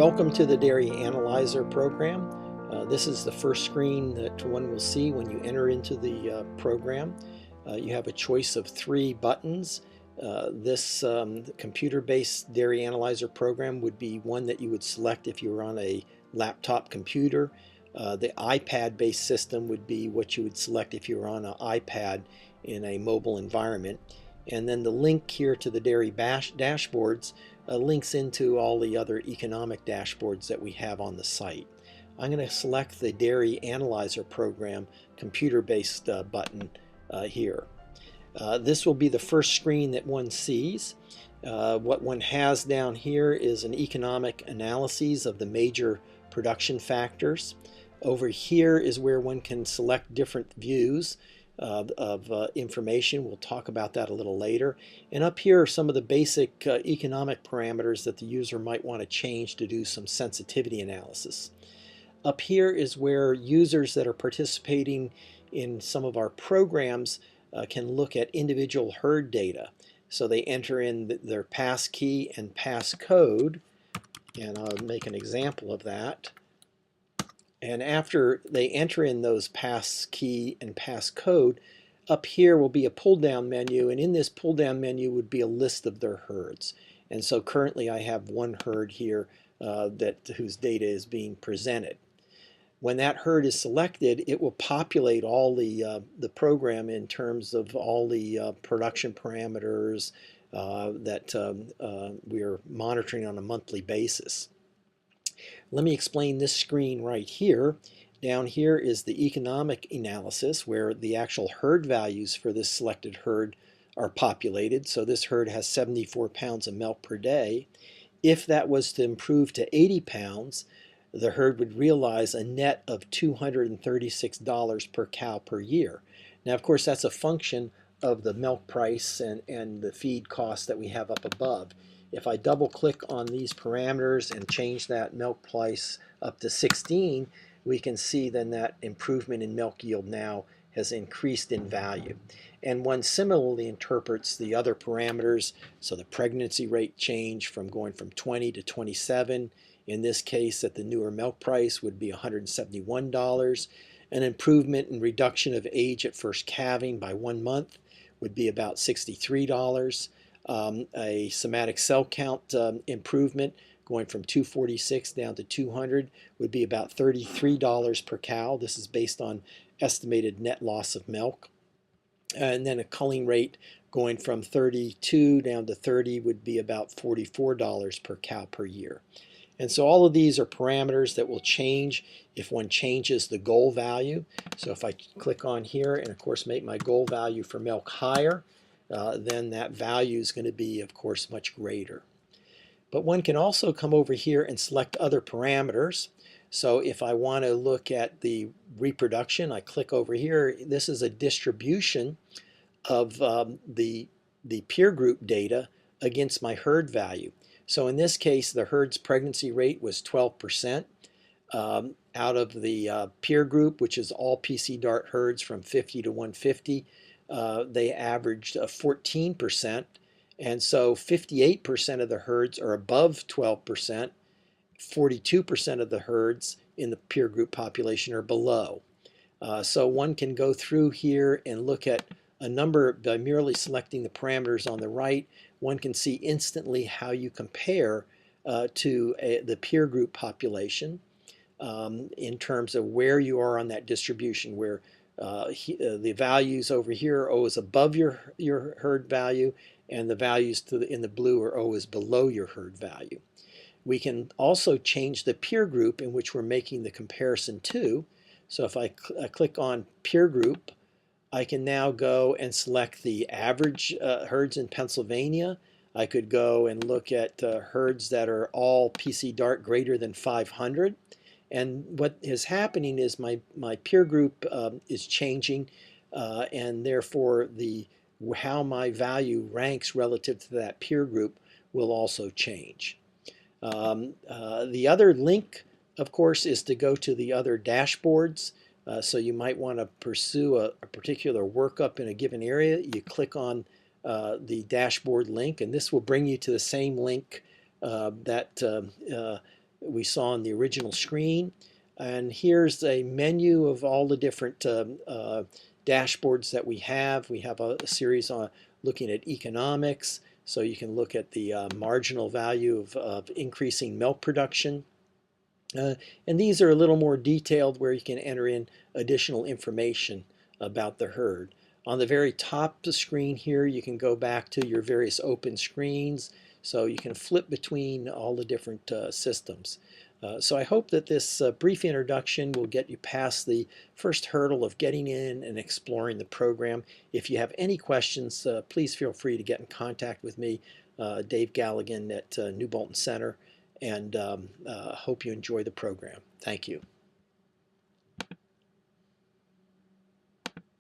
Welcome to the Dairy Analyzer program. This is the first screen that one will see when you enter into the program. You have a choice of 3 buttons. This computer-based Dairy Analyzer program would be one that you would select if you were on a laptop computer. The iPad-based system would be what you would select if you were on an iPad in a mobile environment. And then the link here to the dairy dashboards links into all the other economic dashboards that we have on the site. I'm going to select the Dairy Analyzer program computer-based button here. This will be the first screen that one sees. What one has down here is an economic analysis of the major production factors. Over here is where one can select different views of information. We'll talk about that a little later. And up here are some of the basic economic parameters that the user might want to change to do some sensitivity analysis. Up here is where users that are participating in some of our programs can look at individual herd data. So they enter in their pass key and pass code, and I'll make an example of that. And after they enter in those pass key and pass code, up here will be a pull-down menu, and in this pull-down menu would be a list of their herds. And so currently I have one herd here whose data is being presented. When that herd is selected, it will populate all the program in terms of all the production parameters that we are monitoring on a monthly basis. Let me explain this screen right here. Down here is the economic analysis where the actual herd values for this selected herd are populated. So this herd has 74 pounds of milk per day. If that was to improve to 80 pounds, the herd would realize a net of $236 per cow per year. Now, of course, that's a function of the milk price and the feed costs that we have up above. If I double click on these parameters and change that milk price up to 16, we can see then that improvement in milk yield now has increased in value. And one similarly interprets the other parameters, so the pregnancy rate change from going from 20 to 27, in this case at the newer milk price would be $171. An improvement in reduction of age at first calving by 1 month would be about $63. A somatic cell count improvement going from 246 down to 200 would be about $33 per cow. This is based on estimated net loss of milk. And then a culling rate going from 32 down to 30 would be about $44 per cow per year. And so all of these are parameters that will change if one changes the goal value. So if I click on here and of course make my goal value for milk higher, then that value is going to be, of course, much greater. But one can also come over here and select other parameters. So if I want to look at the reproduction, I click over here. This is a distribution of the peer group data against my herd value. So in this case, the herd's pregnancy rate was 12%. Out of the peer group, which is all PC DART herds from 50 to 150, they averaged 14%, and so 58% of the herds are above 12%, 42% of the herds in the peer group population are below. So one can go through here and look at a number by merely selecting the parameters on the right. One can see instantly how you compare to the peer group population in terms of where you are on that distribution, where the values over here are always above your herd value, and the values in the blue are always below your herd value. We can also change the peer group in which we're making the comparison to. So if I click on peer group, I can now go and select the average herds in Pennsylvania. I could go and look at herds that are all PC DART greater than 500. And what is happening is my peer group is changing, and therefore how my value ranks relative to that peer group will also change. The other link, of course, is to go to the other dashboards. So you might want to pursue a particular workup in a given area. You click on the dashboard link, and this will bring you to the same link that we saw on the original screen. And here's a menu of all the different dashboards that we have. We have a series on looking at economics, so you can look at the marginal value of increasing milk production. And these are a little more detailed where you can enter in additional information about the herd. On the very top of the screen here, you can go back to your various open screens, so you can flip between all the different systems. So I hope that this brief introduction will get you past the first hurdle of getting in and exploring the program. If you have any questions, please feel free to get in contact with me, Dave Galligan at New Bolton Center, and hope you enjoy the program. Thank you.